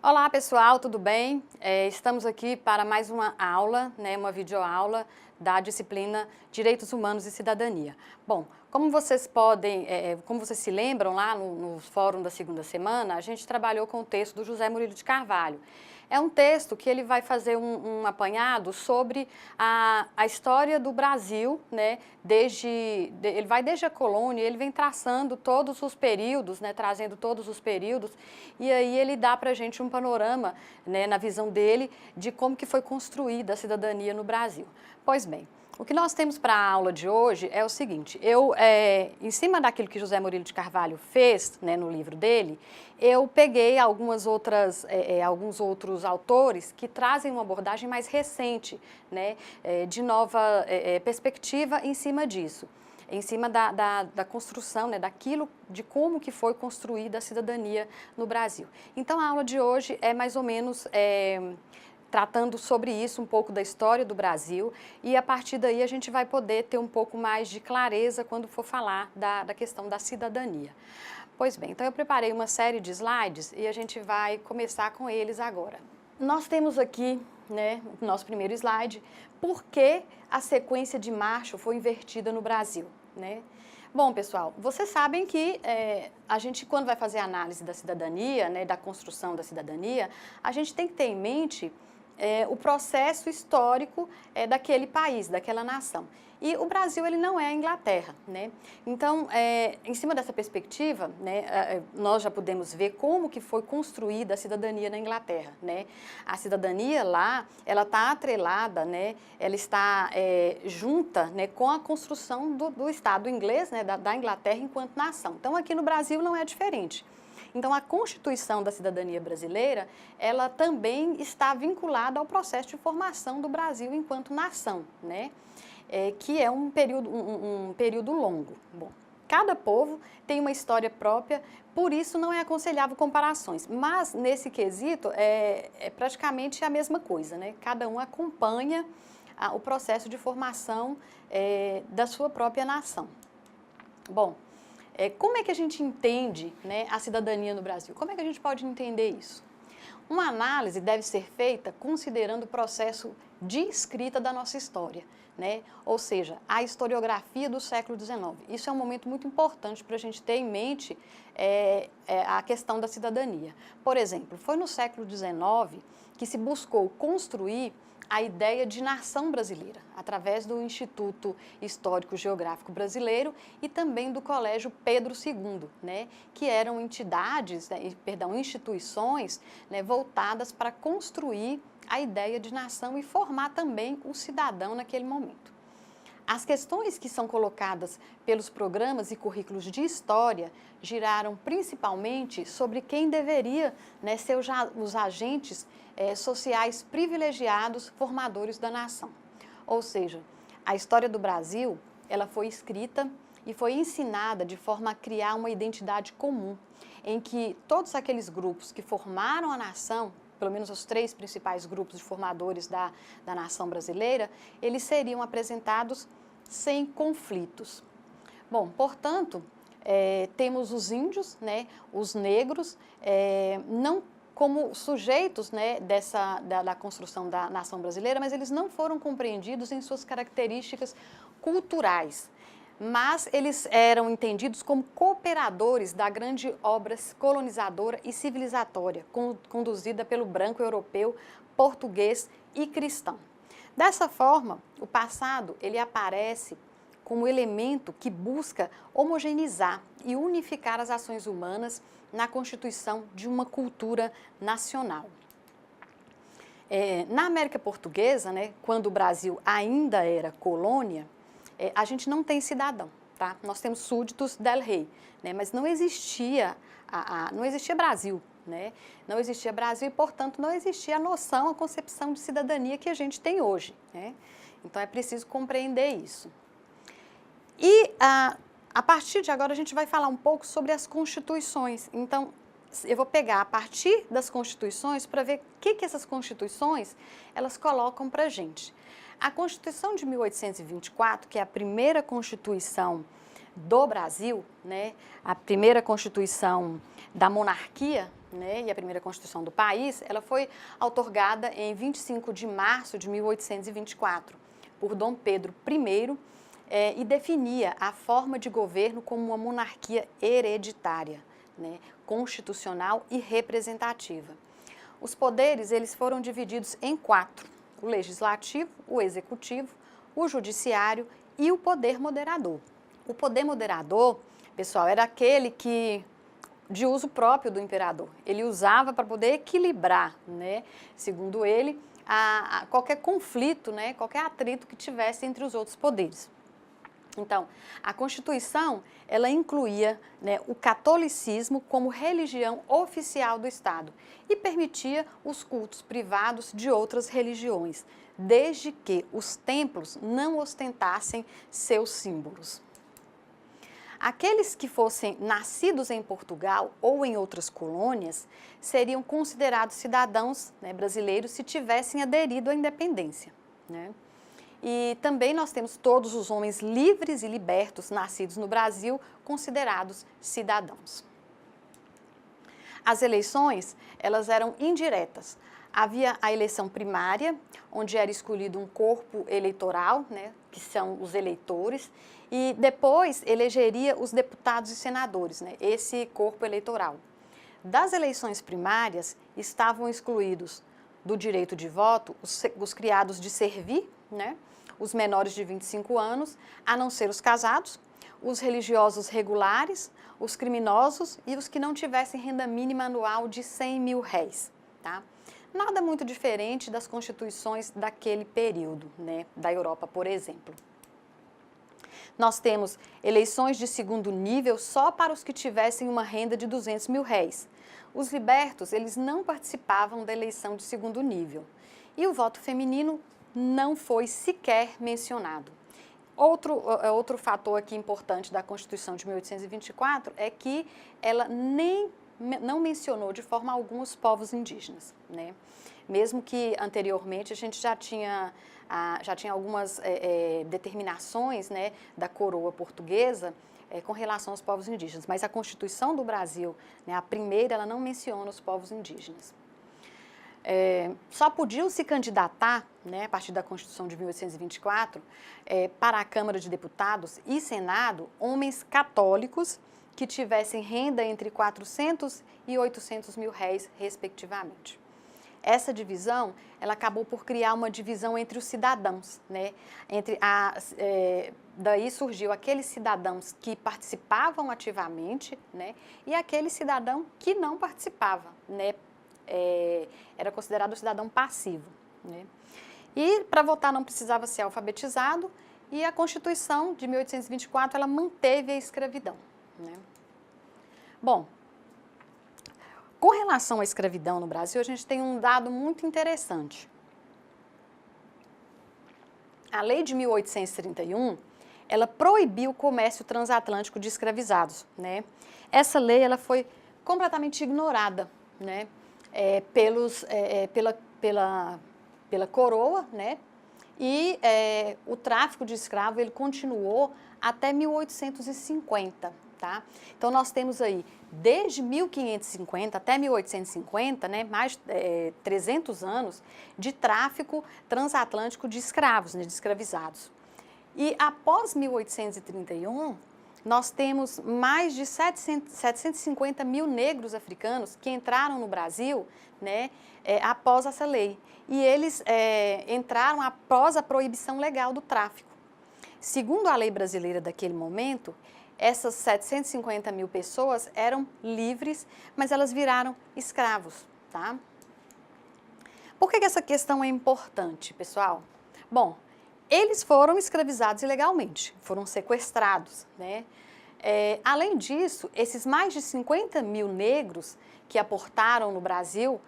Olá pessoal, tudo bem? Estamos aqui para mais uma aula, uma videoaula da disciplina Direitos Humanos e Cidadania. Bom, como vocês como vocês se lembram lá no fórum da segunda semana, a gente trabalhou com o texto do José Murilo de Carvalho. É um texto que ele vai fazer um apanhado sobre a história do Brasil, ele vai desde a colônia, ele vem traçando todos os períodos, trazendo todos os períodos, e aí ele dá para a gente um panorama, na visão dele, de como que foi construída a cidadania no Brasil. Pois bem, o que nós temos para a aula de hoje é o seguinte, em cima daquilo que José Murilo de Carvalho fez, no livro dele, eu peguei alguns outros autores que trazem uma abordagem mais recente, de nova perspectiva em cima disso, em cima da construção, de como que foi construída a cidadania no Brasil. Então, a aula de hoje é mais ou menos tratando sobre isso, um pouco da história do Brasil, e a partir daí a gente vai poder ter um pouco mais de clareza quando for falar da questão da cidadania. Pois bem, então eu preparei uma série de slides e a gente vai começar com eles agora. Nós temos aqui, o nosso primeiro slide, por que a sequência de marcha foi invertida no Brasil, Bom, pessoal, vocês sabem que a gente, quando vai fazer a análise da cidadania, da construção da cidadania, a gente tem que ter em mente o processo histórico daquele país, daquela nação. E o Brasil, ele não é a Inglaterra, Então, em cima dessa perspectiva, nós já podemos ver como que foi construída a cidadania na Inglaterra, A cidadania lá, ela está atrelada, ela está junta, com a construção do Estado inglês, da Inglaterra enquanto nação. Então, aqui no Brasil não é diferente. Então, a Constituição da Cidadania Brasileira, ela também está vinculada ao processo de formação do Brasil enquanto nação, que é um período longo. Bom, cada povo tem uma história própria, por isso não é aconselhável comparações, mas nesse quesito é praticamente a mesma coisa, Cada um acompanha o processo de formação da sua própria nação. Bom, como é que a gente entende a cidadania no Brasil? Como é que a gente pode entender isso? Uma análise deve ser feita considerando o processo de escrita da nossa história, Ou seja, a historiografia do século XIX. Isso é um momento muito importante para a gente ter em mente a questão da cidadania. Por exemplo, foi no século XIX que se buscou construir a ideia de nação brasileira, através do Instituto Histórico Geográfico Brasileiro e também do Colégio Pedro II, que eram instituições voltadas para construir a ideia de nação e formar também o cidadão naquele momento. As questões que são colocadas pelos programas e currículos de história giraram principalmente sobre quem deveria ser os agentes sociais privilegiados formadores da nação. Ou seja, a história do Brasil, ela foi escrita e foi ensinada de forma a criar uma identidade comum, em que todos aqueles grupos que formaram a nação, pelo menos os 3 principais grupos de formadores da nação brasileira, eles seriam apresentados sem conflitos. Bom, portanto, temos os índios, os negros, não como sujeitos da construção da nação brasileira, mas eles não foram compreendidos em suas características culturais, mas eles eram entendidos como cooperadores da grande obra colonizadora e civilizatória, conduzida pelo branco europeu, português e cristão. Dessa forma, o passado ele aparece como elemento que busca homogeneizar e unificar as ações humanas na constituição de uma cultura nacional. Na América Portuguesa, quando o Brasil ainda era colônia, a gente não tem cidadão, tá? Nós temos súditos del rei, mas não existia, não existia Brasil, Não existia Brasil e, portanto, não existia a noção, a concepção de cidadania que a gente tem hoje, Então, é preciso compreender isso. E, a partir de agora, a gente vai falar um pouco sobre as constituições. Então, eu vou pegar a partir das constituições para ver o que essas constituições elas colocam para a gente. A Constituição de 1824, que é a primeira Constituição do Brasil, né, a primeira Constituição da monarquia, né, e a primeira Constituição do país, ela foi outorgada em 25 de março de 1824 por Dom Pedro I e definia a forma de governo como uma monarquia hereditária, né, constitucional e representativa. Os poderes eles foram divididos em 4: o legislativo, o executivo, o judiciário e o poder moderador. O poder moderador, pessoal, era aquele que de uso próprio do imperador. Ele usava para poder equilibrar, né, segundo ele, qualquer conflito, né, qualquer atrito que tivesse entre os outros poderes. Então, a Constituição, ela incluía, né, o catolicismo como religião oficial do Estado e permitia os cultos privados de outras religiões, desde que os templos não ostentassem seus símbolos. Aqueles que fossem nascidos em Portugal ou em outras colônias seriam considerados cidadãos, né, brasileiros se tivessem aderido à independência, né? E também nós temos todos os homens livres e libertos nascidos no Brasil considerados cidadãos. As eleições, elas eram indiretas. Havia a eleição primária, onde era escolhido um corpo eleitoral, né, que são os eleitores, e depois elegeria os deputados e senadores, né, esse corpo eleitoral. Das eleições primárias, estavam excluídos do direito de voto os criados de servir, né, os menores de 25 anos, a não ser os casados, os religiosos regulares, os criminosos e os que não tivessem renda mínima anual de 100 mil réis, tá? Nada muito diferente das constituições daquele período, né, da Europa, por exemplo. Nós temos eleições de segundo nível só para os que tivessem uma renda de 200 mil réis. Os libertos, eles não participavam da eleição de segundo nível. E o voto feminino não foi sequer mencionado. Outro fator aqui importante da Constituição de 1824 é que ela não mencionou de forma alguma os povos indígenas, né? Mesmo que anteriormente a gente já tinha algumas determinações, né, da coroa portuguesa com relação aos povos indígenas, mas a Constituição do Brasil, né, a primeira, ela não menciona os povos indígenas. Só podiam se candidatar, né, a partir da Constituição de 1824, para a Câmara de Deputados e Senado, homens católicos que tivessem renda entre 400 e 800 mil réis, respectivamente. Essa divisão, ela acabou por criar uma divisão entre os cidadãos, né? Daí surgiu aqueles cidadãos que participavam ativamente, né, e aquele cidadão que não participava, né? Era considerado cidadão passivo, né? E para votar não precisava ser alfabetizado, e a Constituição de 1824 ela manteve a escravidão, né? Bom, com relação à escravidão no Brasil, a gente tem um dado muito interessante. A lei de 1831, ela proibiu o comércio transatlântico de escravizados, né? Essa lei ela foi completamente ignorada, né, pela coroa, né? E o tráfico de escravo ele continuou até 1850, tá? Então nós temos aí desde 1550 até 1850, né, mais de 300 anos de tráfico transatlântico de escravos, né, de escravizados. E após 1831, nós temos mais de 750 mil negros africanos que entraram no Brasil, né, após essa lei. E eles entraram após a proibição legal do tráfico. Segundo a lei brasileira daquele momento, essas 750 mil pessoas eram livres, mas elas viraram escravos, tá? Por que essa questão é importante, pessoal? Bom, eles foram escravizados ilegalmente, foram sequestrados, né? Além disso, esses mais de 50 mil negros que aportaram no Brasil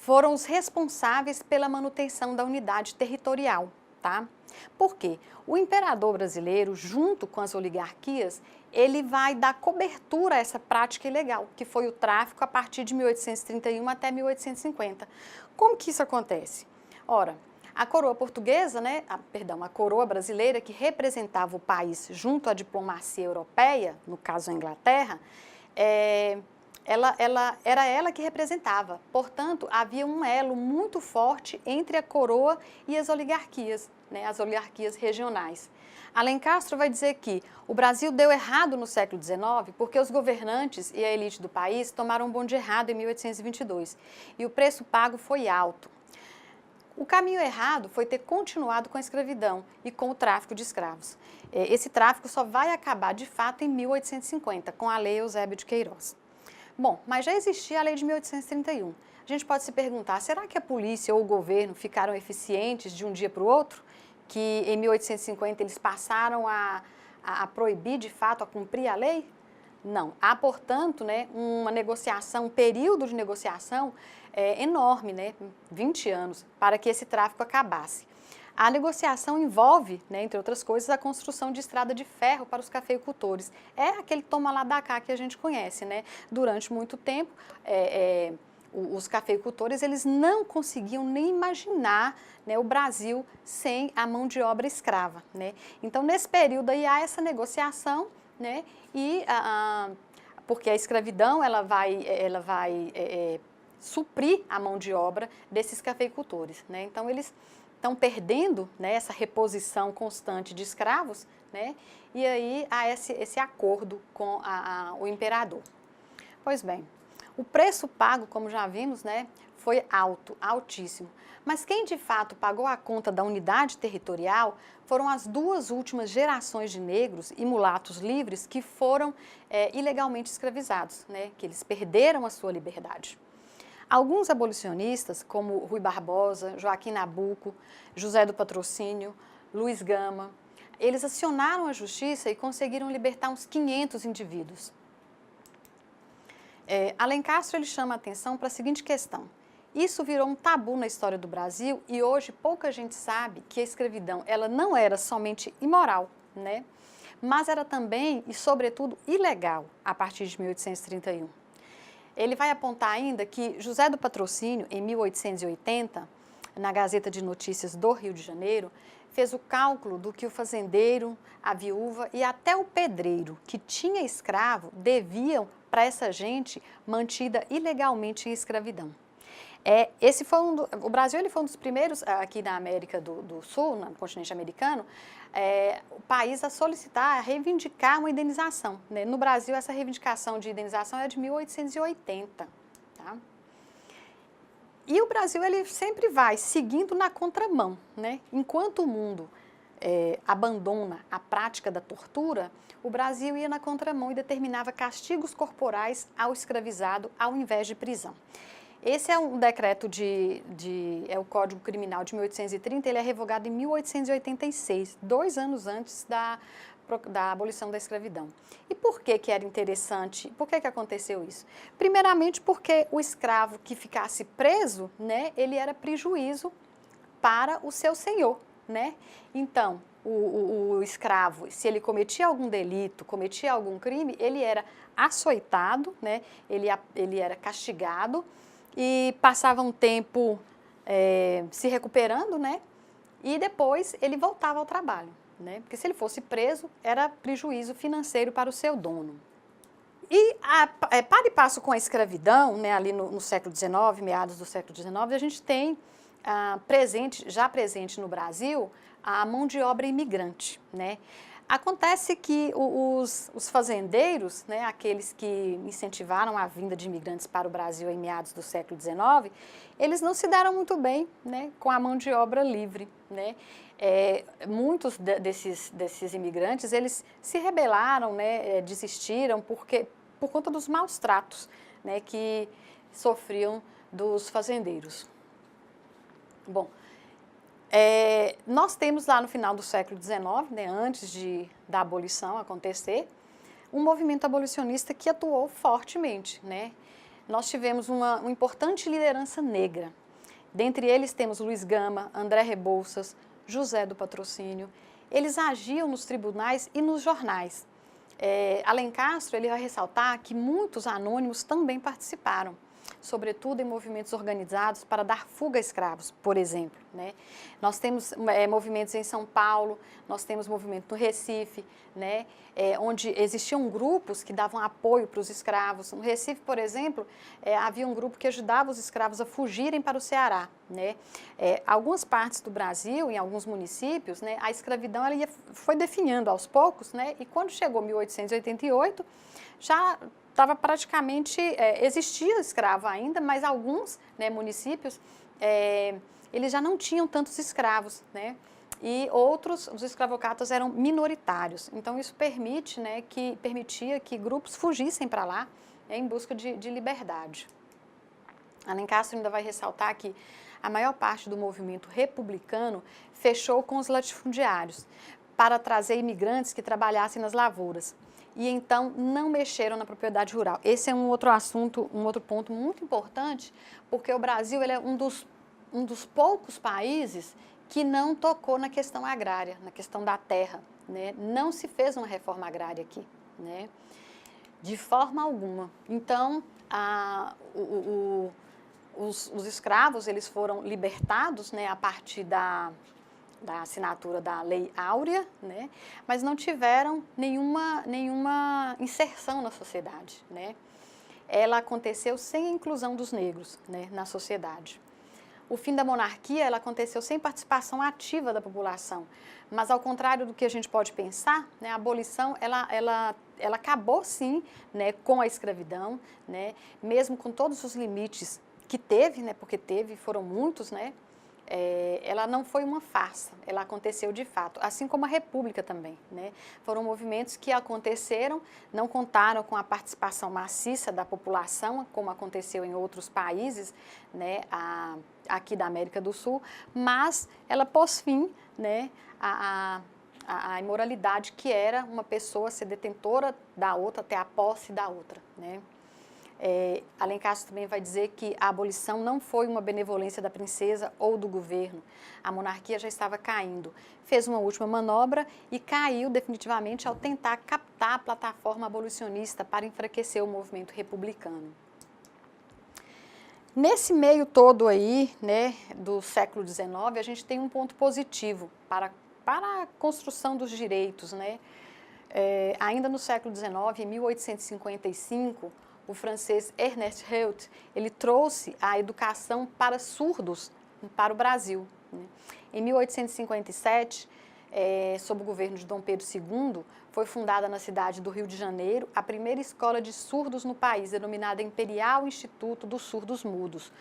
foram os responsáveis pela manutenção da unidade territorial, tá? Por quê? O imperador brasileiro, junto com as oligarquias, ele vai dar cobertura a essa prática ilegal, que foi o tráfico a partir de 1831 até 1850. Como que isso acontece? Ora, A coroa portuguesa, né, a coroa brasileira, que representava o país junto à diplomacia europeia, no caso a Inglaterra, era ela que representava. Portanto, havia um elo muito forte entre a coroa e as oligarquias, né, as oligarquias regionais. Alencastro vai dizer que o Brasil deu errado no século XIX porque os governantes e a elite do país tomaram um bonde errado em 1822 e o preço pago foi alto. O caminho errado foi ter continuado com a escravidão e com o tráfico de escravos. Esse tráfico só vai acabar de fato em 1850, com a Lei Eusébio de Queiroz. Bom, mas já existia a Lei de 1831. A gente pode se perguntar, será que a polícia ou o governo ficaram eficientes de um dia para o outro? Que em 1850 eles passaram a proibir de fato, a cumprir a lei? Não. Há, portanto, né, uma negociação, um período de negociação enorme, né, 20 anos, para que esse tráfico acabasse. A negociação envolve, né, entre outras coisas, a construção de estrada de ferro para os cafeicultores. É aquele toma lá da cá que a gente conhece, né? Durante muito tempo, os cafeicultores eles não conseguiam nem imaginar, né, o Brasil sem a mão de obra escrava, né? Então, nesse período aí há essa negociação, né? E porque a escravidão ela vai suprir a mão de obra desses cafeicultores, né? Então eles estão perdendo, né, essa reposição constante de escravos, né? E aí há esse acordo com o imperador. Pois bem, o preço pago, como já vimos, né, foi altíssimo. Mas quem de fato pagou a conta da unidade territorial foram as duas últimas gerações de negros e mulatos livres que foram ilegalmente escravizados, né, que eles perderam a sua liberdade. Alguns abolicionistas, como Rui Barbosa, Joaquim Nabuco, José do Patrocínio, Luiz Gama, eles acionaram a justiça e conseguiram libertar uns 500 indivíduos. Alencastro ele chama a atenção para a seguinte questão. Isso virou um tabu na história do Brasil e hoje pouca gente sabe que a escravidão ela não era somente imoral, né? Mas era também e sobretudo ilegal a partir de 1831. Ele vai apontar ainda que José do Patrocínio, em 1880, na Gazeta de Notícias do Rio de Janeiro, fez o cálculo do que o fazendeiro, a viúva e até o pedreiro que tinha escravo deviam para essa gente mantida ilegalmente em escravidão. O Brasil ele foi um dos primeiros, aqui na América do Sul, no continente americano, o país a solicitar, a reivindicar uma indenização, né? No Brasil, essa reivindicação de indenização é de 1880. Tá? E o Brasil ele sempre vai seguindo na contramão, né? Enquanto o mundo abandona a prática da tortura, o Brasil ia na contramão e determinava castigos corporais ao escravizado ao invés de prisão. Esse é um decreto é o Código Criminal de 1830, ele é revogado em 1886, 2 anos antes da abolição da escravidão. E por que era interessante? Por que aconteceu isso? Primeiramente porque o escravo que ficasse preso, né, ele era prejuízo para o seu senhor, né? Então, o escravo, se ele cometia algum delito, cometia algum crime, ele era açoitado, né? Ele era castigado e passava um tempo se recuperando, né? E depois ele voltava ao trabalho, né? Porque se ele fosse preso, era prejuízo financeiro para o seu dono. E para e passo com a escravidão, né, ali no século XIX, meados do século XIX, a gente tem já presente no Brasil a mão de obra imigrante, né? Acontece que os fazendeiros, né, aqueles que incentivaram a vinda de imigrantes para o Brasil em meados do século XIX, eles não se deram muito bem, né, com a mão de obra livre, né? Muitos desses imigrantes, eles se rebelaram, né, desistiram por conta dos maus tratos, né, que sofriam dos fazendeiros. Bom, nós temos lá no final do século XIX, né, antes da abolição acontecer, um movimento abolicionista que atuou fortemente, né? Nós tivemos uma importante liderança negra. Dentre eles temos Luiz Gama, André Rebouças, José do Patrocínio. Eles agiam nos tribunais e nos jornais. Alencastro ele vai ressaltar que muitos anônimos também participaram. sobretudo em movimentos organizados para dar fuga a escravos, por exemplo, né? Nós temos movimentos em São Paulo, nós temos movimento no Recife, né? Onde existiam grupos que davam apoio para os escravos. No Recife, por exemplo, havia um grupo que ajudava os escravos a fugirem para o Ceará, né? Algumas partes do Brasil, em alguns municípios, né, a escravidão ela foi definhando aos poucos, né? E quando chegou 1888, já estava praticamente, existia escravo ainda, mas alguns, né, municípios, eles já não tinham tantos escravos, né? E outros, os escravocatas eram minoritários. Então isso permitia que grupos fugissem para lá, né, em busca de liberdade. Alencastro ainda vai ressaltar que a maior parte do movimento republicano fechou com os latifundiários para trazer imigrantes que trabalhassem nas lavouras. E então não mexeram na propriedade rural. Esse é um outro assunto, um outro ponto muito importante, porque o Brasil ele é um dos poucos países que não tocou na questão agrária, na questão da terra, né? Não se fez uma reforma agrária aqui, né? De forma alguma. Então, os escravos eles foram libertados, né, a partir da assinatura da Lei Áurea, né, mas não tiveram nenhuma inserção na sociedade, né. Ela aconteceu sem a inclusão dos negros, né, na sociedade. O fim da monarquia ela aconteceu sem participação ativa da população, mas ao contrário do que a gente pode pensar, né, a abolição ela acabou sim, né, com a escravidão, né, mesmo com todos os limites que teve, né, porque foram muitos, né, ela não foi uma farsa, ela aconteceu de fato, assim como a República também, né? Foram movimentos que aconteceram, não contaram com a participação maciça da população, como aconteceu em outros países, né, aqui da América do Sul, mas ela pôs fim, né, a imoralidade que era uma pessoa ser detentora da outra, ter a posse da outra, né? Alencastro também vai dizer que a abolição não foi uma benevolência da princesa ou do governo. A monarquia já estava caindo. Fez uma última manobra e caiu definitivamente ao tentar captar a plataforma abolicionista para enfraquecer o movimento republicano. Nesse meio todo aí, né, do século XIX, a gente tem um ponto positivo para a construção dos direitos, né? Ainda no século XIX, em 1855, o francês Ernest Reut, ele trouxe a educação para surdos para o Brasil, né? Em 1857, sob o governo de Dom Pedro II, foi fundada na cidade do Rio de Janeiro a primeira escola de surdos no país, denominada Imperial Instituto dos Surdos Mudos,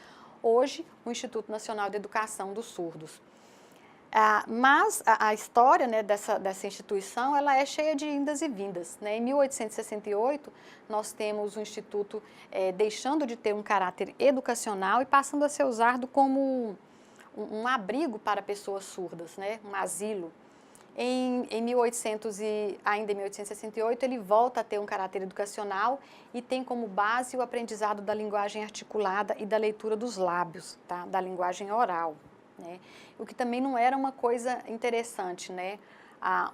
hoje o Instituto Nacional de Educação dos Surdos. Mas a história, né, dessa instituição ela é cheia de indas e vindas, né? Em 1868, nós temos o Instituto deixando de ter um caráter educacional e passando a ser usado como um abrigo para pessoas surdas, né? Um asilo. Ainda em 1868, ele volta a ter um caráter educacional e tem como base o aprendizado da linguagem articulada e da leitura dos lábios, tá? Da linguagem oral, né? O que também não era uma coisa interessante, né?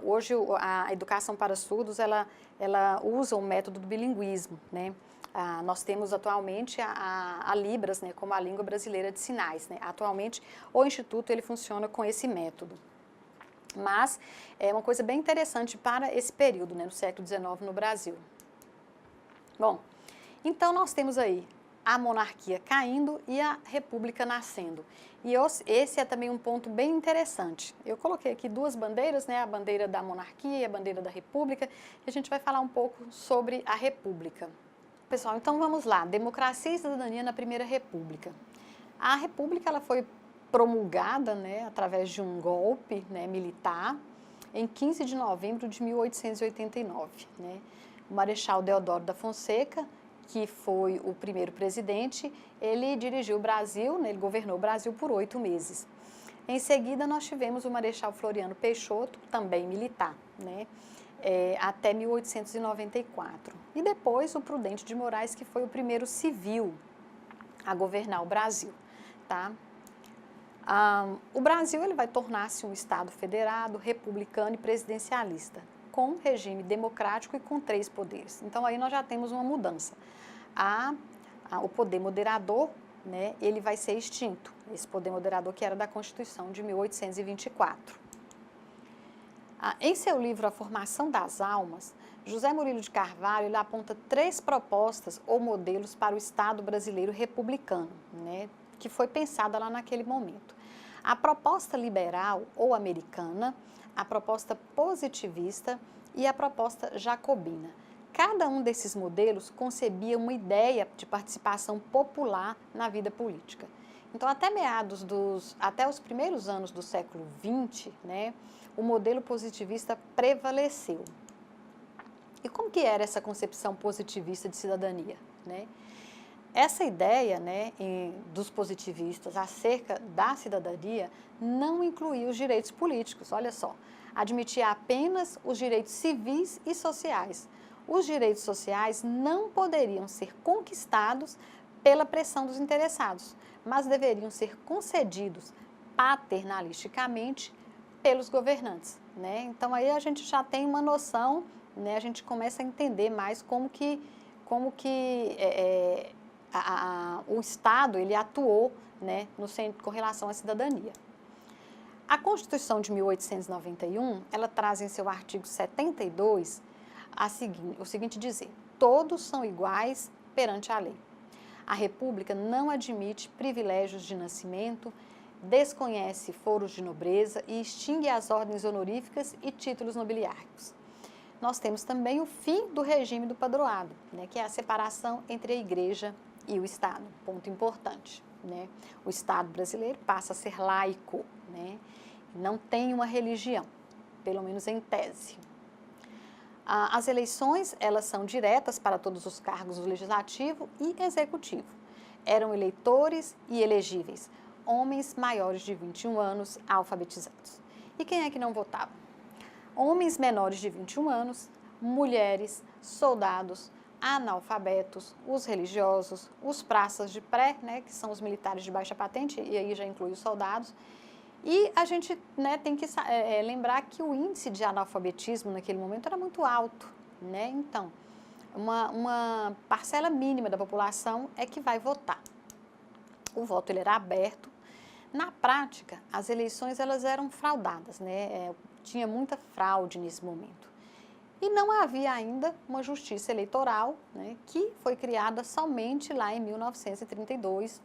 Hoje a educação para surdos ela usa o método do bilinguismo, né? Nós temos atualmente a Libras, né, como a língua brasileira de sinais, né? Atualmente o Instituto ele funciona com esse método. Mas é uma coisa bem interessante para esse período, né, no século XIX no Brasil. Bom, então nós temos aí a monarquia caindo e a república nascendo. E esse é também um ponto bem interessante. Eu coloquei aqui duas bandeiras, né, a bandeira da monarquia e a bandeira da república, e a gente vai falar um pouco sobre a república. Pessoal, então vamos lá, democracia e cidadania na Primeira República. A república ela foi promulgada, né, através de um golpe, né, militar em 15 de novembro de 1889. Né? O Marechal Deodoro da Fonseca, que foi o primeiro presidente, ele dirigiu o Brasil, né, ele governou o Brasil por 8 meses. Em seguida, nós tivemos o Marechal Floriano Peixoto, também militar, né, até 1894. E depois o Prudente de Moraes, que foi o primeiro civil a governar o Brasil. Tá? O Brasil ele vai tornar-se um Estado federado, republicano e presidencialista, com regime democrático e com 3 poderes. Então, aí nós já temos uma mudança. o poder moderador, né, ele vai ser extinto, esse poder moderador que era da Constituição de 1824. Em seu livro A Formação das Almas, José Murilo de Carvalho ele aponta 3 propostas ou modelos para o Estado brasileiro republicano, né, que foi pensada lá naquele momento. A proposta liberal ou americana, a proposta positivista e a proposta jacobina. Cada um desses modelos concebia uma ideia de participação popular na vida política. Então, até os primeiros anos do século XX, né, o modelo positivista prevaleceu. E como que era essa concepção positivista de cidadania, né? Essa ideia, né, dos positivistas acerca da cidadania não incluía os direitos políticos, olha só, admitia apenas os direitos civis e sociais. Os direitos sociais não poderiam ser conquistados pela pressão dos interessados, mas deveriam ser concedidos paternalisticamente pelos governantes, né? Então aí a gente já tem uma noção, né, a gente começa a entender mais como que o Estado ele atuou, né, com relação à cidadania. A Constituição de 1891, ela traz em seu artigo 72 o seguinte dizer: todos são iguais perante a lei. A República não admite privilégios de nascimento, desconhece foros de nobreza e extingue as ordens honoríficas e títulos nobiliárquicos. Nós temos também o fim do regime do padroado, né, que é a separação entre a Igreja e o Estado, ponto importante, né? O Estado brasileiro passa a ser laico, né? Não tem uma religião, pelo menos em tese. As eleições, elas são diretas para todos os cargos do Legislativo e Executivo. Eram eleitores e elegíveis, homens maiores de 21 anos alfabetizados. E quem é que não votava? Homens menores de 21 anos, mulheres, soldados, analfabetos, os religiosos, os praças de pré, né, que são os militares de baixa patente, e aí já inclui os soldados. E a gente, né, tem que lembrar que o índice de analfabetismo naquele momento era muito alto, né? Então, uma parcela mínima da população é que vai votar. O voto ele era aberto. Na prática, as eleições elas eram fraudadas, né? Tinha muita fraude nesse momento. E não havia ainda uma justiça eleitoral, né, que foi criada somente lá em 1932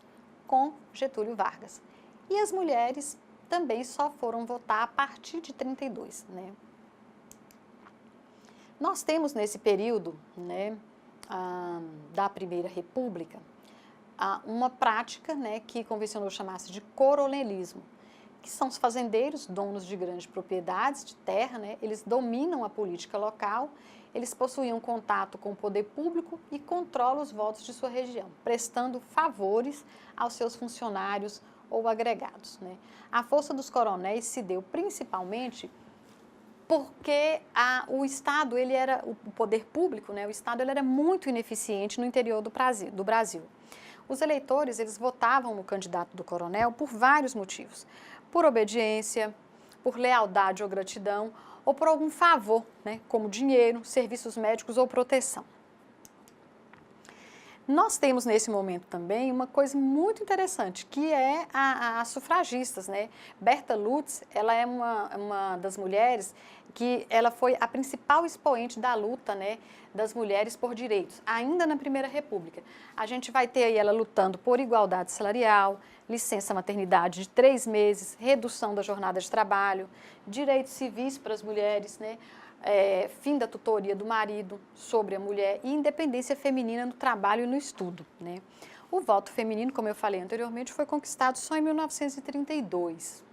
com Getúlio Vargas. E as mulheres também só foram votar a partir de 32, né? Nós temos nesse período, né, da Primeira República, uma prática, né, que convencionou chamar-se de coronelismo, que são os fazendeiros, donos de grandes propriedades de terra, né, eles dominam a política local, eles possuíam contato com o poder público e controlam os votos de sua região, prestando favores aos seus funcionários ou agregados, né? A força dos coronéis se deu principalmente porque o Estado, o poder público, né, o Estado ele era muito ineficiente no interior do Brasil. Os eleitores, eles votavam no candidato do coronel por vários motivos. Por obediência, por lealdade ou gratidão, ou por algum favor, né, como dinheiro, serviços médicos ou proteção. Nós temos nesse momento também uma coisa muito interessante, que é as sufragistas, né? Berta Lutz, ela é uma das mulheres que ela foi a principal expoente da luta, né, das mulheres por direitos, ainda na Primeira República. A gente vai ter aí ela lutando por igualdade salarial, licença maternidade de 3 meses, redução da jornada de trabalho, direitos civis para as mulheres, né? Fim da tutoria do marido sobre a mulher e independência feminina no trabalho e no estudo, né? O voto feminino, como eu falei anteriormente, foi conquistado só em 1932.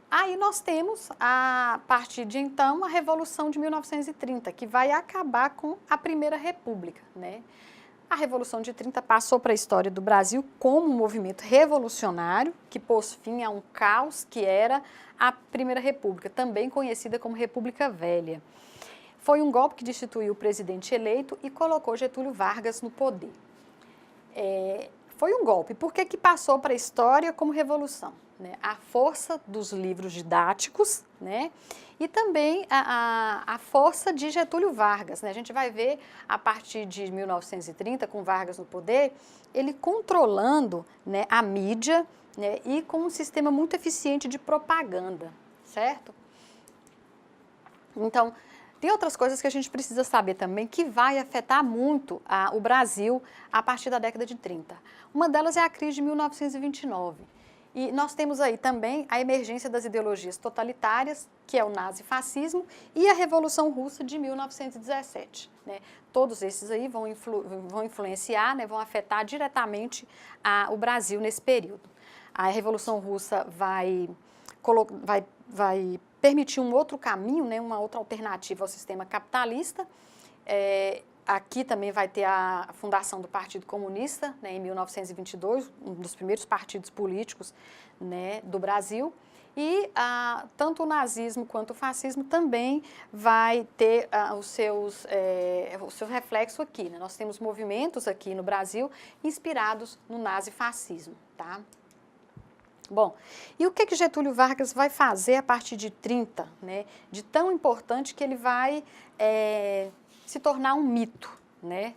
Aí nós temos, a partir de então, a Revolução de 1930, que vai acabar com a Primeira República, né? A Revolução de 30 passou para a história do Brasil como um movimento revolucionário que pôs fim a um caos que era a Primeira República, também conhecida como República Velha. Foi um golpe que destituiu o presidente eleito e colocou Getúlio Vargas no poder. Foi um golpe. Por que passou para a história como revolução? né, a força dos livros didáticos, né, e também a força de Getúlio Vargas, né? A gente vai ver, a partir de 1930, com Vargas no poder, ele controlando, né, a mídia, né, e com um sistema muito eficiente de propaganda, certo? Então, tem outras coisas que a gente precisa saber também que vai afetar muito o Brasil a partir da década de 30. Uma delas é a crise de 1929. E nós temos aí também a emergência das ideologias totalitárias, que é o nazifascismo, e a Revolução Russa de 1917. Né? Todos esses aí vão influenciar, né, vão afetar diretamente o Brasil nesse período. A Revolução Russa vai permitir um outro caminho, né, uma outra alternativa ao sistema capitalista. Aqui também vai ter a fundação do Partido Comunista, né, em 1922, um dos primeiros partidos políticos, né, do Brasil. E tanto o nazismo quanto o fascismo também vai ter o seu reflexo aqui. Né? Nós temos movimentos aqui no Brasil inspirados no nazifascismo. Tá? Bom, e o que Getúlio Vargas vai fazer a partir de 30, né, de tão importante que ele vai se tornar um mito, né?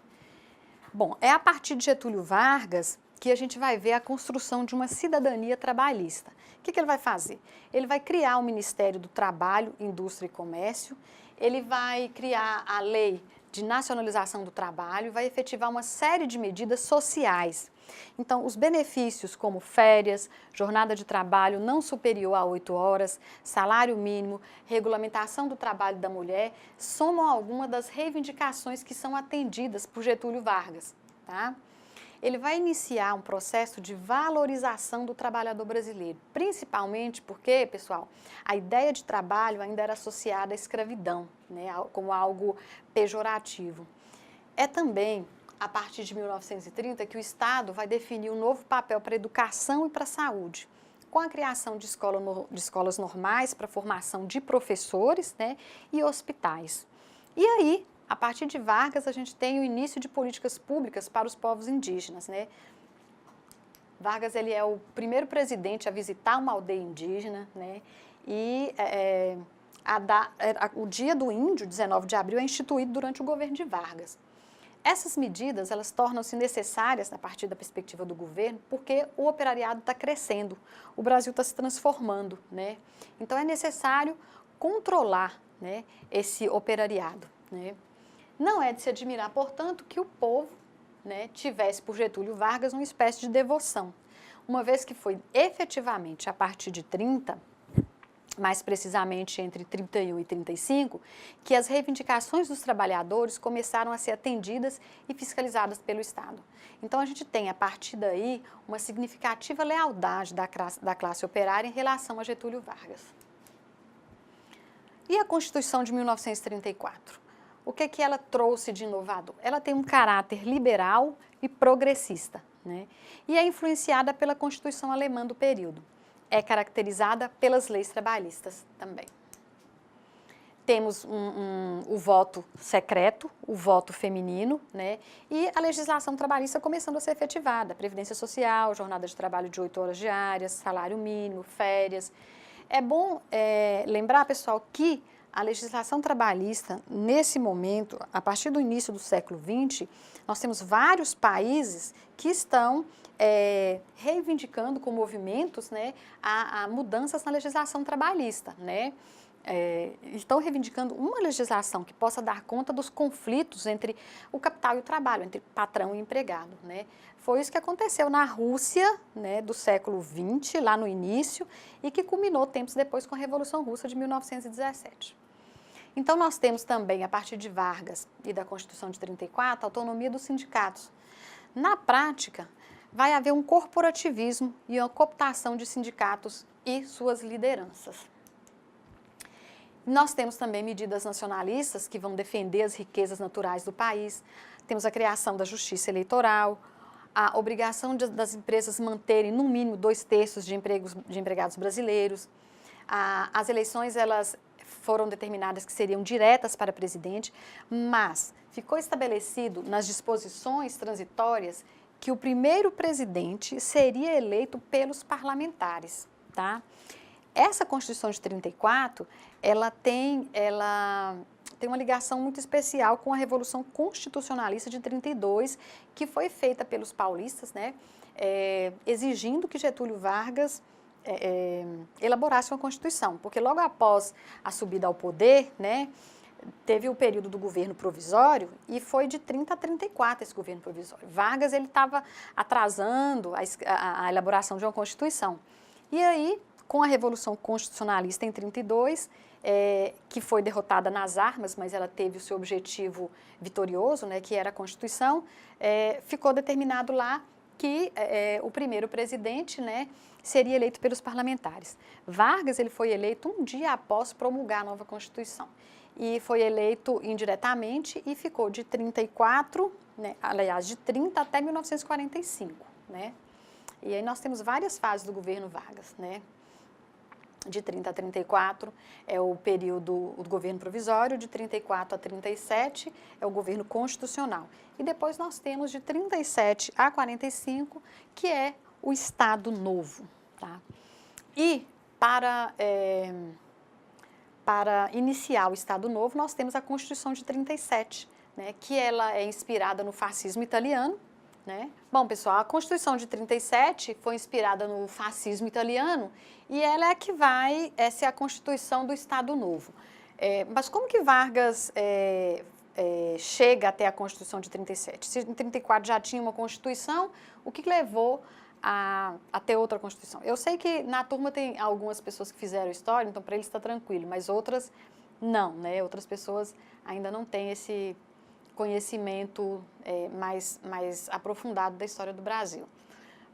Bom, é a partir de Getúlio Vargas que a gente vai ver a construção de uma cidadania trabalhista. O que ele vai fazer? Ele vai criar o Ministério do Trabalho, Indústria e Comércio, ele vai criar a Lei de Nacionalização do Trabalho, vai efetivar uma série de medidas sociais. Então, os benefícios como férias, jornada de trabalho não superior a 8 horas, salário mínimo, regulamentação do trabalho da mulher, somam algumas das reivindicações que são atendidas por Getúlio Vargas. Tá? Ele vai iniciar um processo de valorização do trabalhador brasileiro, principalmente porque, pessoal, a ideia de trabalho ainda era associada à escravidão, né, como algo pejorativo. É também a partir de 1930 que o Estado vai definir um novo papel para a educação e para a saúde, com a criação de escolas normais para a formação de professores, né, e hospitais. E aí, a partir de Vargas, a gente tem o início de políticas públicas para os povos indígenas. Né? Vargas ele é o primeiro presidente a visitar uma aldeia indígena, né, e o Dia do Índio, 19 de abril, é instituído durante o governo de Vargas. Essas medidas, elas tornam-se necessárias a partir da perspectiva do governo, porque o operariado está crescendo, o Brasil está se transformando, né? Então é necessário controlar, né, esse operariado, né? Não é de se admirar, portanto, que o povo, né, tivesse por Getúlio Vargas uma espécie de devoção, uma vez que foi efetivamente a partir de 30, mais precisamente entre 31 e 35, que as reivindicações dos trabalhadores começaram a ser atendidas e fiscalizadas pelo Estado. Então, a gente tem, a partir daí, uma significativa lealdade da classe operária em relação a Getúlio Vargas. E a Constituição de 1934? O que ela trouxe de inovador? Ela tem um caráter liberal e progressista, né? E é influenciada pela Constituição alemã do período. É caracterizada pelas leis trabalhistas também. Temos o voto secreto, o voto feminino, né? E a legislação trabalhista começando a ser efetivada. Previdência social, jornada de trabalho de 8 horas diárias, salário mínimo, férias. É bom lembrar, pessoal, que a legislação trabalhista, nesse momento, a partir do início do século XX, nós temos vários países que estão reivindicando com movimentos, né, a mudanças na legislação trabalhista, né? Estão reivindicando uma legislação que possa dar conta dos conflitos entre o capital e o trabalho, entre patrão e empregado, né? Foi isso que aconteceu na Rússia, né, do século XX, lá no início, e que culminou tempos depois com a Revolução Russa de 1917. Então, nós temos também, a partir de Vargas e da Constituição de 34, a autonomia dos sindicatos. Na prática, vai haver um corporativismo e uma cooptação de sindicatos e suas lideranças. Nós temos também medidas nacionalistas que vão defender as riquezas naturais do país. Temos a criação da justiça eleitoral, a obrigação das empresas manterem, no mínimo, 2/3 de empregados brasileiros. As eleições, elas foram determinadas que seriam diretas para presidente, mas ficou estabelecido nas disposições transitórias que o primeiro presidente seria eleito pelos parlamentares. tá? Essa Constituição de 34, ela tem uma ligação muito especial com a Revolução Constitucionalista de 32, que foi feita pelos paulistas, né, exigindo que Getúlio Vargas elaborasse uma Constituição, porque logo após a subida ao poder, né, teve o período do governo provisório e foi de 30 a 34 esse governo provisório. Vargas ele estava atrasando a elaboração de uma Constituição. E aí, com a Revolução Constitucionalista em 32, que foi derrotada nas armas, mas ela teve o seu objetivo vitorioso, né, que era a Constituição, ficou determinado lá que o primeiro presidente, né, seria eleito pelos parlamentares. Vargas ele foi eleito um dia após promulgar a nova Constituição. E foi eleito indiretamente e ficou de 34, né, aliás, de 30 até 1945, né? E aí nós temos várias fases do governo Vargas, né? De 30 a 34 é o período do governo provisório, de 34 a 37 é o governo constitucional. E depois nós temos de 37 a 45, que é o Estado Novo, tá? E para iniciar o Estado Novo, nós temos a Constituição de 37, né, que ela é inspirada no fascismo italiano, né? Bom, pessoal, a Constituição de 37 foi inspirada no fascismo italiano e ela é que vai ser a Constituição do Estado Novo. Mas como que Vargas chega até a Constituição de 37? Se em 34 já tinha uma Constituição, o que levou a ter outra Constituição? Eu sei que na turma tem algumas pessoas que fizeram história, então para eles está tranquilo, mas outras não, né? Outras pessoas ainda não têm esse conhecimento mais aprofundado da história do Brasil.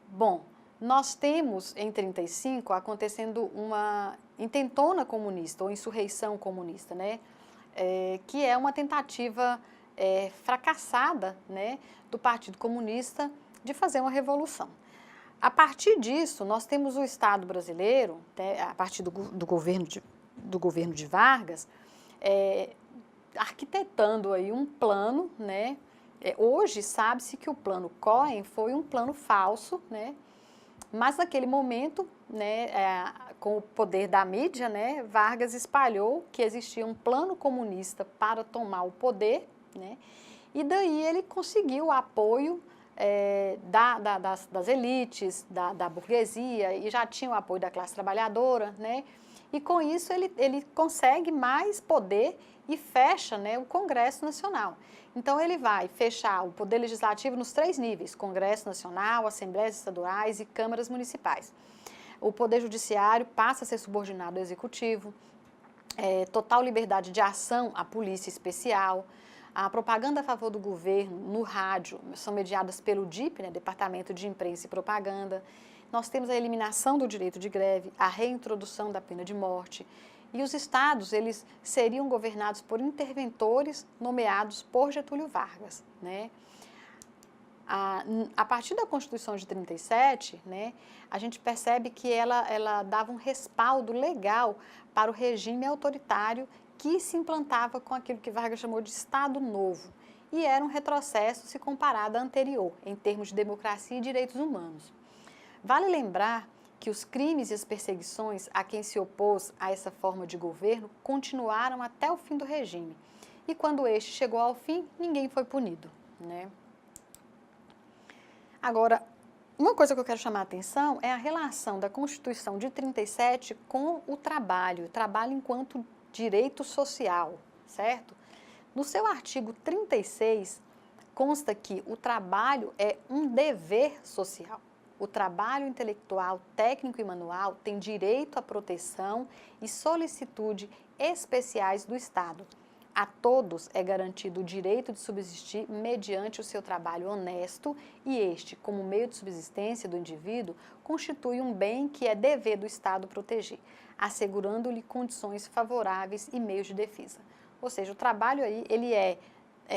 Bom, nós temos em 35 acontecendo uma intentona comunista ou insurreição comunista, né? Que é uma tentativa fracassada, né, do Partido Comunista de fazer uma revolução. A partir disso, nós temos o Estado brasileiro, né, a partir do governo de Vargas, arquitetando aí um plano, né? Hoje sabe-se que o plano Cohen foi um plano falso, né? Mas naquele momento, né, com o poder da mídia, né, Vargas espalhou que existia um plano comunista para tomar o poder, né? E daí ele conseguiu o apoio das elites, da burguesia, e já tinha o apoio da classe trabalhadora, né? E com isso ele consegue mais poder e fecha, né, o Congresso Nacional. Então ele vai fechar o poder legislativo nos 3 níveis: Congresso Nacional, Assembleias Estaduais e Câmaras Municipais. O poder judiciário passa a ser subordinado ao executivo, total liberdade de ação à polícia especial. A propaganda a favor do governo no rádio são mediadas pelo DIP, né, Departamento de Imprensa e Propaganda. Nós temos a eliminação do direito de greve, a reintrodução da pena de morte. E os estados, eles seriam governados por interventores nomeados por Getúlio Vargas, né? A partir da Constituição de 37, né, a gente percebe que ela dava um respaldo legal para o regime autoritário que se implantava com aquilo que Vargas chamou de Estado Novo, e era um retrocesso se comparado à anterior, em termos de democracia e direitos humanos. Vale lembrar que os crimes e as perseguições a quem se opôs a essa forma de governo continuaram até o fim do regime, e quando este chegou ao fim, ninguém foi punido, né? Agora, uma coisa que eu quero chamar a atenção é a relação da Constituição de 37 com o trabalho enquanto direito social, certo? No seu artigo 36, consta que o trabalho é um dever social. O trabalho intelectual, técnico e manual tem direito à proteção e solicitude especiais do Estado. A todos é garantido o direito de subsistir mediante o seu trabalho honesto e este, como meio de subsistência do indivíduo, constitui um bem que é dever do Estado proteger, assegurando-lhe condições favoráveis e meios de defesa. Ou seja, o trabalho aí, ele é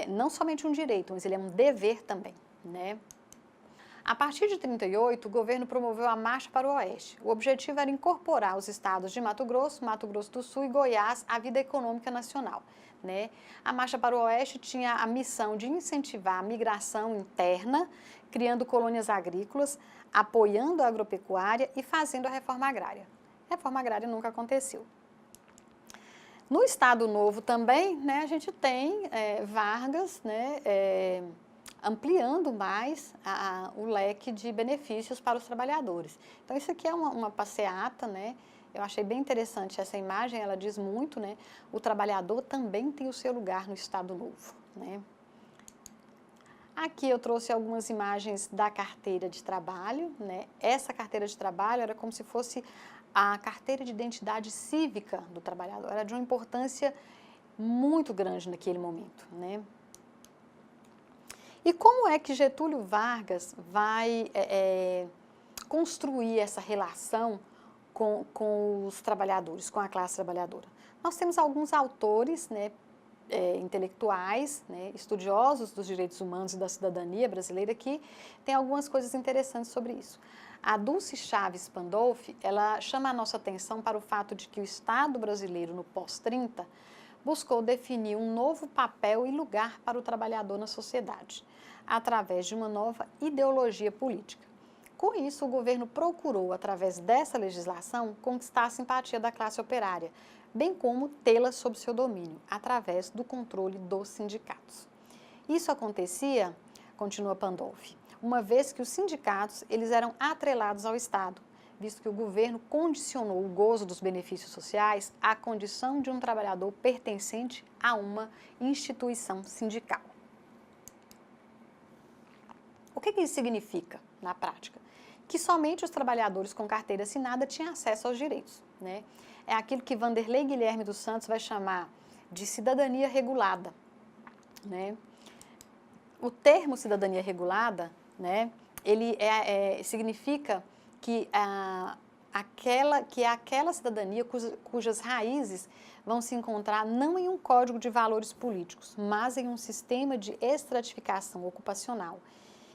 não somente um direito, mas ele é um dever também, né? A partir de 38, o governo promoveu a Marcha para o Oeste. O objetivo era incorporar os estados de Mato Grosso do Sul e Goiás à vida econômica nacional, né? A Marcha para o Oeste tinha a missão de incentivar a migração interna, criando colônias agrícolas, apoiando a agropecuária e fazendo a reforma agrária. A reforma agrária nunca aconteceu. No Estado Novo também, né, a gente tem Vargas, né, ampliando mais o leque de benefícios para os trabalhadores. Então, isso aqui é uma passeata, né? Eu achei bem interessante essa imagem, ela diz muito, né? O trabalhador também tem o seu lugar no Estado Novo, né? Aqui eu trouxe algumas imagens da carteira de trabalho, né? Essa carteira de trabalho era como se fosse a carteira de identidade cívica do trabalhador, era de uma importância muito grande naquele momento, né? E como é que Getúlio Vargas vai construir essa relação com os trabalhadores, com a classe trabalhadora? Nós temos alguns autores, né, intelectuais, né, estudiosos dos direitos humanos e da cidadania brasileira que tem algumas coisas interessantes sobre isso. A Dulce Chaves Pandolfi, ela chama a nossa atenção para o fato de que o Estado brasileiro no pós-30 buscou definir um novo papel e lugar para o trabalhador na sociedade, através de uma nova ideologia política. Com isso, o governo procurou, através dessa legislação, conquistar a simpatia da classe operária, bem como tê-la sob seu domínio, através do controle dos sindicatos. Isso acontecia, continua Pandolfi, uma vez que os sindicatos eles eram atrelados ao Estado, visto que o governo condicionou o gozo dos benefícios sociais à condição de um trabalhador pertencente a uma instituição sindical. O que isso significa na prática? Que somente os trabalhadores com carteira assinada tinham acesso aos direitos, né? É aquilo que Vanderlei Guilherme dos Santos vai chamar de cidadania regulada, né? O termo cidadania regulada, né, ele significa que é aquela cidadania cujas raízes vão se encontrar não em um código de valores políticos, mas em um sistema de estratificação ocupacional.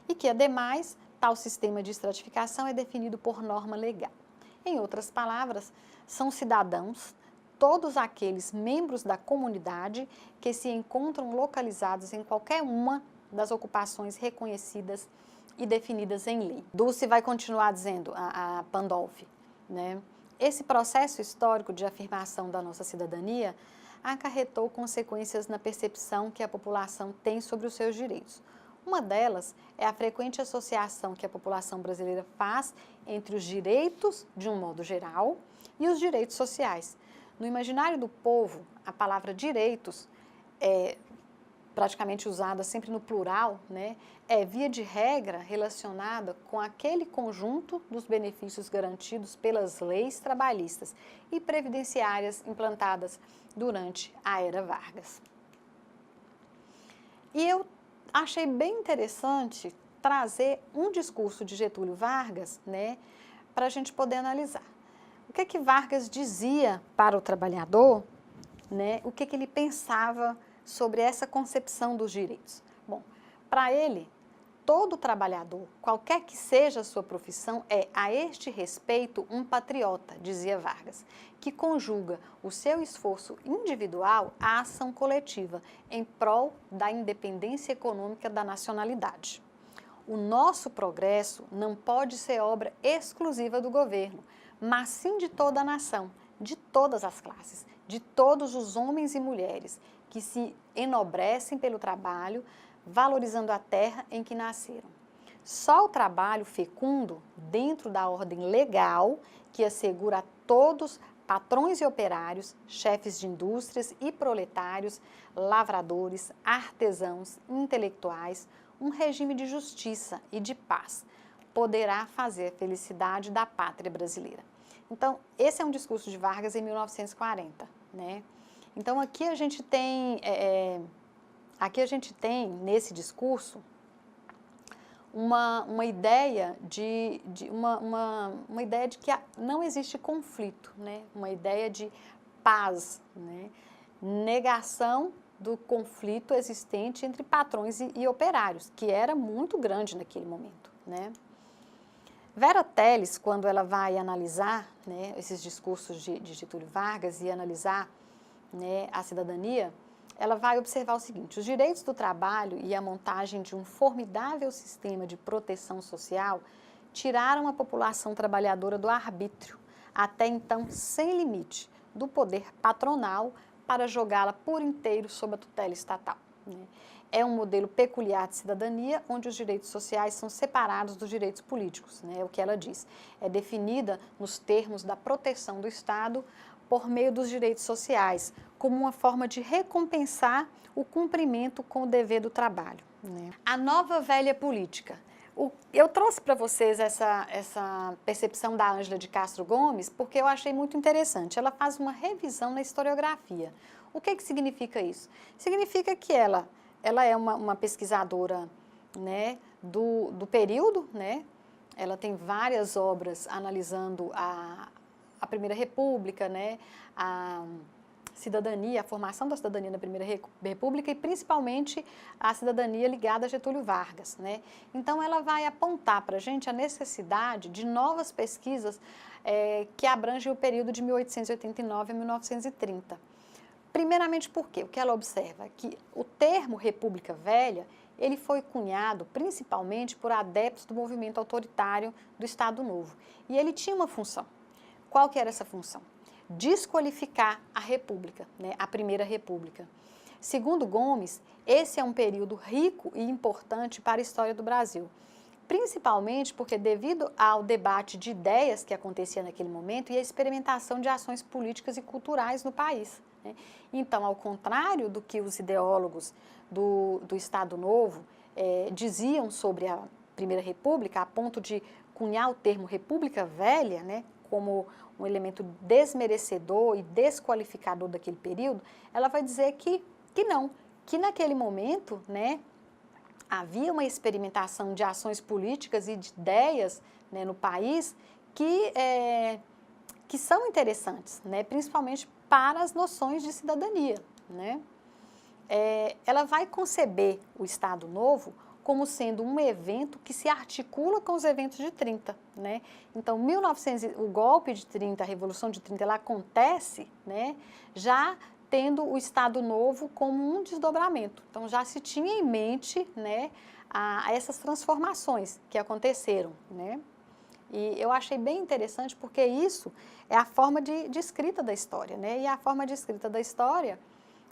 E que, ademais, tal sistema de estratificação é definido por norma legal. Em outras palavras, são cidadãos, todos aqueles membros da comunidade que se encontram localizados em qualquer uma das ocupações reconhecidas e definidas em lei. Dulce vai continuar dizendo, a Pandolfi, né? Esse processo histórico de afirmação da nossa cidadania acarretou consequências na percepção que a população tem sobre os seus direitos. Uma delas é a frequente associação que a população brasileira faz entre os direitos, de um modo geral, e os direitos sociais. No imaginário do povo, a palavra direitos é praticamente usada sempre no plural, né, é via de regra relacionada com aquele conjunto dos benefícios garantidos pelas leis trabalhistas e previdenciárias implantadas durante a era Vargas. E eu achei bem interessante trazer um discurso de Getúlio Vargas, né, para a gente poder analisar. O que Vargas dizia para o trabalhador, né, o que ele pensava sobre essa concepção dos direitos? Bom, para ele, todo trabalhador, qualquer que seja a sua profissão, é a este respeito um patriota, dizia Vargas, que conjuga o seu esforço individual à ação coletiva em prol da independência econômica da nacionalidade. O nosso progresso não pode ser obra exclusiva do governo, mas sim de toda a nação, de todas as classes, de todos os homens e mulheres que se enobrecem pelo trabalho, valorizando a terra em que nasceram. Só o trabalho fecundo, dentro da ordem legal, que assegura a todos, patrões e operários, chefes de indústrias e proletários, lavradores, artesãos, intelectuais, um regime de justiça e de paz, poderá fazer a felicidade da pátria brasileira. Então, esse é um discurso de Vargas em 1940, né? Então, aqui a gente tem nesse discurso uma ideia de que não existe conflito, né? Uma ideia de paz, né? Negação do conflito existente entre patrões e operários, que era muito grande naquele momento, né? Vera Teles, quando ela vai analisar, né, esses discursos de Getúlio Vargas e analisar, né, a cidadania, ela vai observar o seguinte: os direitos do trabalho e a montagem de um formidável sistema de proteção social tiraram a população trabalhadora do arbítrio, até então sem limite, do poder patronal para jogá-la por inteiro sob a tutela estatal, né? É um modelo peculiar de cidadania, onde os direitos sociais são separados dos direitos políticos, né? É o que ela diz. É definida nos termos da proteção do Estado por meio dos direitos sociais, como uma forma de recompensar o cumprimento com o dever do trabalho, né? A nova velha política. Eu trouxe para vocês essa percepção da Ângela de Castro Gomes porque eu achei muito interessante. Ela faz uma revisão na historiografia. O que significa isso? Significa que ela é uma pesquisadora, né, do período, né? Ela tem várias obras analisando a Primeira República, né, a cidadania, a formação da cidadania na Primeira República e principalmente a cidadania ligada a Getúlio Vargas, né? Então ela vai apontar para a gente a necessidade de novas pesquisas que abrangem o período de 1889 a 1930. Primeiramente por quê? O que ela observa é que o termo República Velha, ele foi cunhado principalmente por adeptos do movimento autoritário do Estado Novo. E ele tinha uma função. Qual que era essa função? Desqualificar a República, né, a Primeira República. Segundo Gomes, esse é um período rico e importante para a história do Brasil, principalmente porque devido ao debate de ideias que acontecia naquele momento e a experimentação de ações políticas e culturais no país, né? Então, ao contrário do que os ideólogos do Estado Novo diziam sobre a Primeira República, a ponto de cunhar o termo República Velha, né, como um elemento desmerecedor e desqualificador daquele período, ela vai dizer que não, que naquele momento, né, havia uma experimentação de ações políticas e de ideias, né, no país que são interessantes, né, principalmente para as noções de cidadania, né? Ela vai conceber o Estado Novo como sendo um evento que se articula com os eventos de 30, né? Então, o golpe de 30, a Revolução de 30, ela acontece, né, já tendo o Estado Novo como um desdobramento. Então, já se tinha em mente, né, essas transformações que aconteceram, né? E eu achei bem interessante porque isso é a forma de escrita da história, né? E a forma de escrita da história,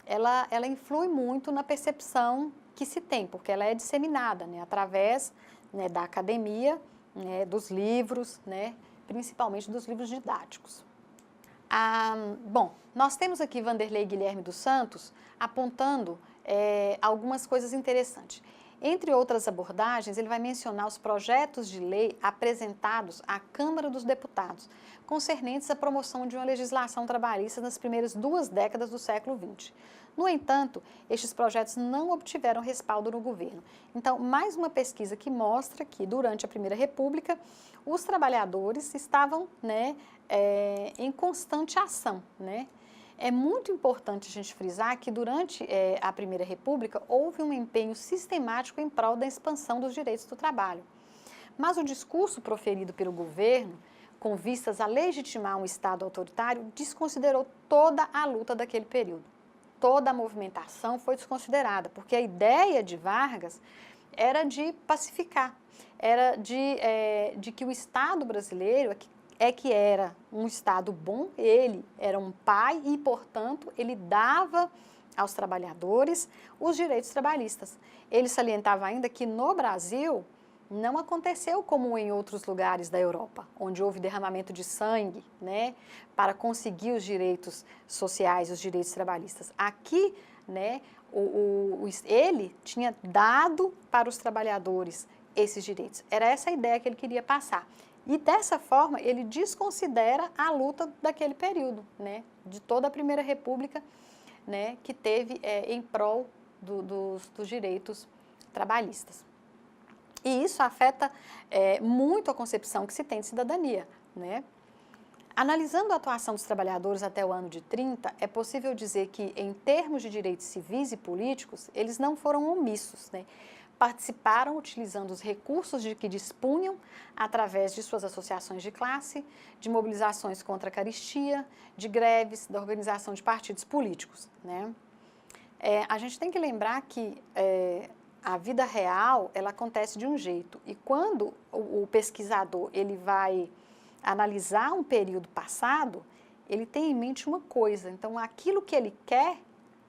ela influi muito na percepção que se tem, porque ela é disseminada, né, através, né, da academia, né, dos livros, né, principalmente dos livros didáticos. Bom, nós temos aqui Vanderlei Guilherme dos Santos apontando algumas coisas interessantes. Entre outras abordagens, ele vai mencionar os projetos de lei apresentados à Câmara dos Deputados, concernentes à promoção de uma legislação trabalhista nas primeiras 2 décadas do século XX. No entanto, estes projetos não obtiveram respaldo no governo. Então, mais uma pesquisa que mostra que, durante a Primeira República, os trabalhadores estavam, né, em constante ação, né? É muito importante a gente frisar que durante a Primeira República houve um empenho sistemático em prol da expansão dos direitos do trabalho. Mas o discurso proferido pelo governo, com vistas a legitimar um Estado autoritário, desconsiderou toda a luta daquele período. Toda a movimentação foi desconsiderada, porque a ideia de Vargas era de pacificar, era de que o Estado brasileiro que era um Estado bom, ele era um pai e, portanto, ele dava aos trabalhadores os direitos trabalhistas. Ele salientava ainda que no Brasil não aconteceu como em outros lugares da Europa, onde houve derramamento de sangue, né, para conseguir os direitos sociais, os direitos trabalhistas. Aqui, né, ele tinha dado para os trabalhadores esses direitos. Era essa a ideia que ele queria passar. E dessa forma, ele desconsidera a luta daquele período, né, de toda a Primeira República, né, que teve em prol dos direitos trabalhistas. E isso afeta muito a concepção que se tem de cidadania, né? Analisando a atuação dos trabalhadores até o ano de 30, é possível dizer que, em termos de direitos civis e políticos, eles não foram omissos, né? participaram utilizando os recursos de que dispunham através de suas associações de classe, de mobilizações contra a caristia, de greves, da organização de partidos políticos, né? A gente tem que lembrar que a vida real, ela acontece de um jeito, e quando o pesquisador ele vai analisar um período passado, ele tem em mente uma coisa, então aquilo que ele quer,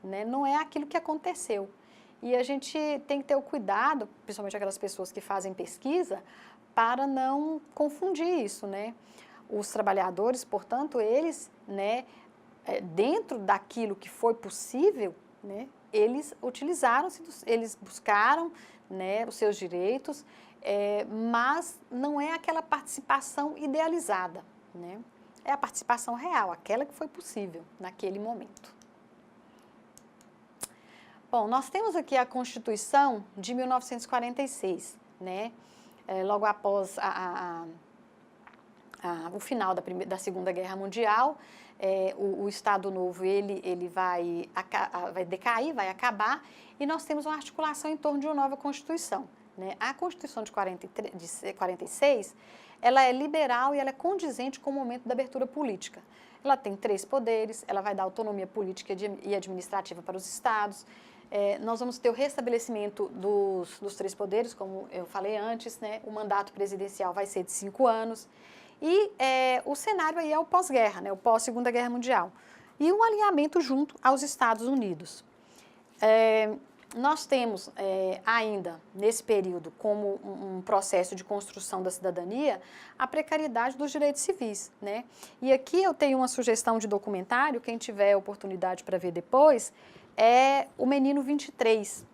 né, não é aquilo que aconteceu. E a gente tem que ter o cuidado, principalmente aquelas pessoas que fazem pesquisa, para não confundir isso, né? Os trabalhadores, portanto, eles, né, dentro daquilo que foi possível, né, eles utilizaram-se, eles buscaram, né, os seus direitos, mas não é aquela participação idealizada, né? É a participação real, aquela que foi possível naquele momento. Bom, nós temos aqui a Constituição de 1946, né? Logo após o final da Segunda Guerra Mundial, o Estado Novo ele vai decair, vai acabar, e nós temos uma articulação em torno de uma nova Constituição, né? A Constituição de 46, ela é liberal e ela é condizente com o momento da abertura política. Ela tem 3 poderes, ela vai dar autonomia política e administrativa para os estados. Nós vamos ter o restabelecimento dos 3 poderes, como eu falei antes, né? O mandato presidencial vai ser de 5 anos. E o cenário aí é o pós-guerra, né? O pós-Segunda Guerra Mundial. E um alinhamento junto aos Estados Unidos. Nós temos ainda, nesse período, como um processo de construção da cidadania, a precariedade dos direitos civis, né? E aqui eu tenho uma sugestão de documentário, quem tiver oportunidade para ver depois, é O Menino 23.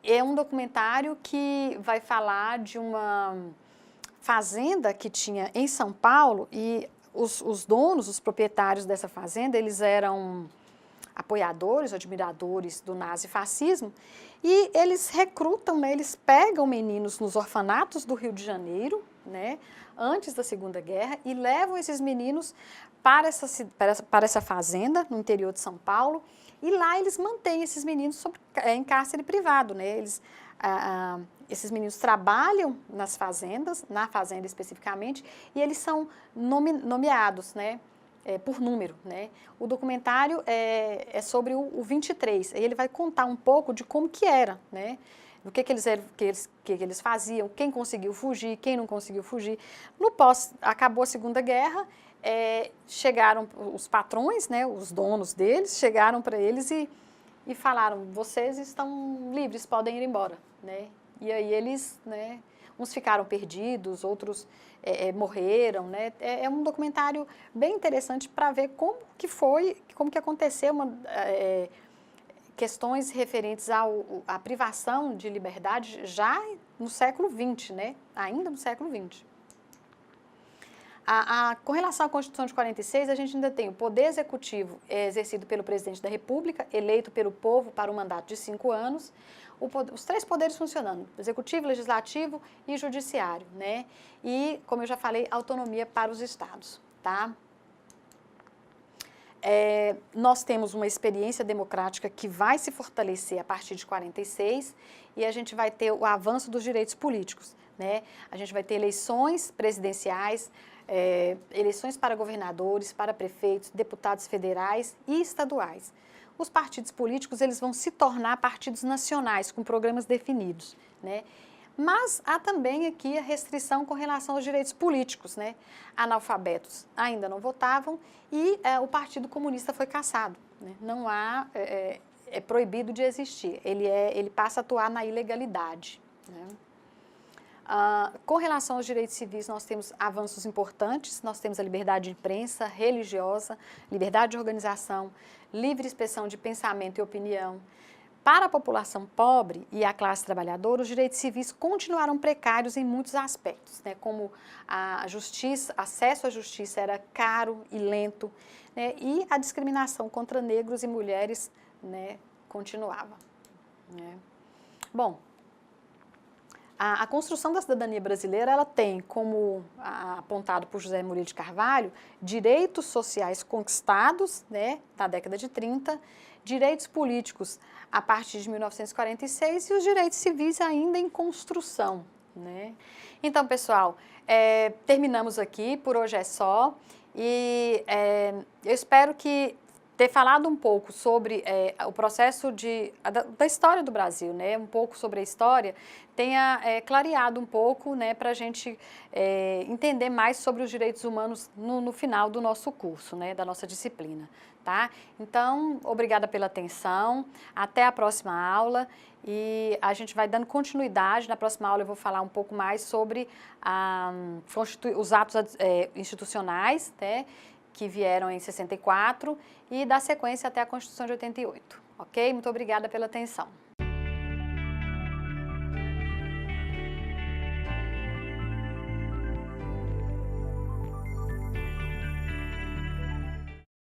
É um documentário que vai falar de uma fazenda que tinha em São Paulo, e os donos, os proprietários dessa fazenda, eles eram apoiadores, admiradores do nazifascismo, e eles recrutam, né, eles pegam meninos nos orfanatos do Rio de Janeiro, né, antes da Segunda Guerra, e levam esses meninos para essa fazenda no interior de São Paulo, e lá eles mantêm esses meninos em cárcere privado, né? Esses meninos trabalham nas fazendas, na fazenda especificamente, e eles são nomeados, né? Por número, né? O documentário é sobre o 23, e ele vai contar um pouco de como que era, né? Do que eles faziam, quem conseguiu fugir, quem não conseguiu fugir. Acabou a Segunda Guerra, chegaram os patrões, né, os donos deles, chegaram para eles e falaram: vocês estão livres, podem ir embora, né? E aí eles, né, uns ficaram perdidos, outros morreram, né? É um documentário bem interessante para ver como que aconteceu questões referentes à privação de liberdade já no século XX, né? Ainda no século XX. Com relação à Constituição de 46, a gente ainda tem o poder executivo exercido pelo presidente da República, eleito pelo povo para um mandato de 5 anos, os 3 poderes funcionando: executivo, legislativo e judiciário, né? E, como eu já falei, autonomia para os estados, tá? Nós temos uma experiência democrática que vai se fortalecer a partir de 46, e a gente vai ter o avanço dos direitos políticos, né? A gente vai ter eleições presidenciais, eleições para governadores, para prefeitos, deputados federais e estaduais. Os partidos políticos, eles vão se tornar partidos nacionais, com programas definidos, né? Mas há também aqui a restrição com relação aos direitos políticos, né? Analfabetos ainda não votavam, e o Partido Comunista foi cassado, né? Não há, é proibido de existir, ele passa a atuar na ilegalidade, né? Com relação aos direitos civis, nós temos avanços importantes, nós temos a liberdade de imprensa, religiosa, liberdade de organização, livre expressão de pensamento e opinião. Para a população pobre e a classe trabalhadora, os direitos civis continuaram precários em muitos aspectos, né? Como a justiça, acesso à justiça era caro e lento, né? E a discriminação contra negros e mulheres, né, continuava, né? Bom, A construção da cidadania brasileira, ela tem, como apontado por José Murilo de Carvalho, direitos sociais conquistados, né, na década de 30, direitos políticos a partir de 1946 e os direitos civis ainda em construção, né? Então, pessoal, terminamos aqui, por hoje é só, e eu espero que ter falado um pouco sobre o processo da história do Brasil, né, um pouco sobre a história, tenha clareado um pouco, né, para a gente entender mais sobre os direitos humanos no final do nosso curso, né, da nossa disciplina, tá? Então, obrigada pela atenção, até a próxima aula e a gente vai dando continuidade. Na próxima aula eu vou falar um pouco mais sobre os atos institucionais, né, que vieram em 64 e dar sequência até a Constituição de 88, ok? Muito obrigada pela atenção.